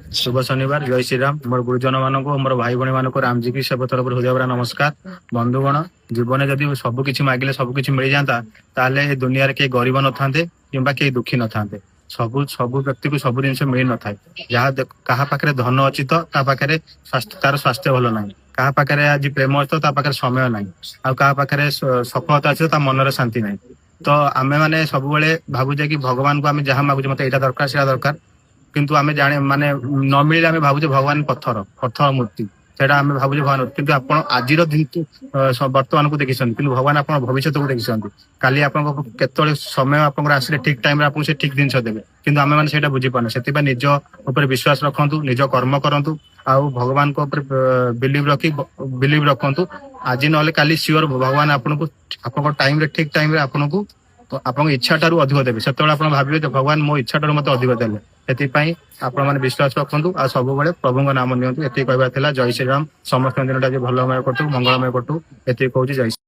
शुभ शनिवार जय श्रीराम मोर गुरुजन मानक मोर भाई भणी मानक रामजी की सब तरफ हृदय भरा नमस्कार। बंधुगण जीवन जदि सबकिछि मागिले सबकिछि मिल जाता ताले ए दुनिया रे के गरीब न थांते किंबा के दुखी न थांते। सब सब व्यक्ति को सब जिन मिल न थाए। जहाँ कहा पाखे धन अच्छी तो पाखे तार स्वास्थ्य भल ना क्या पाखे आज प्रेम अच्छी तो पाखे समय ना आ पाखे सफलता अच्छी तो मनरे शांति ना। तो आम मैंने सब भावुचे कि भगवान को आम जहाँ मागुचे मतलब यहाँ दरकार से दरकार किंतु आमे जाने माने न मिले आमे भाबुजे भगवान पत्थर पत्थर मूर्ति सेटा आमे भाबुजे भगवान किंतु आपण आजिर दिन वर्तमान को देखिसन किंतु भगवान आपण भविष्य को देखिसन काली आपण केतळे समय आपण आसिले ठीक टाइम रे आपण से ठीक दिन देबे किंतु आमे माने सेटा बुझी पाने सेति बा निज ऊपर विश्वास रखंतु निज कर्म करंतु आउ भगवान को ऊपर बिलीव रखंतु आज नले काली श्योर भगवान आपण को आपण टाइम रे ठीक टाइम रे आपण को तो आपन इच्छा टारू अधिक देवे से भाविबे भगवान मो इच्छा टारू मत अधिक देले एथिपाई आपण माने विश्वास रखंतु आ सब बेले प्रभु नाम नियंतु एति कहबा थिला। जय श्री राम समस्त दिन भलमय करतु मंगलमय करतु एति कहूची जय।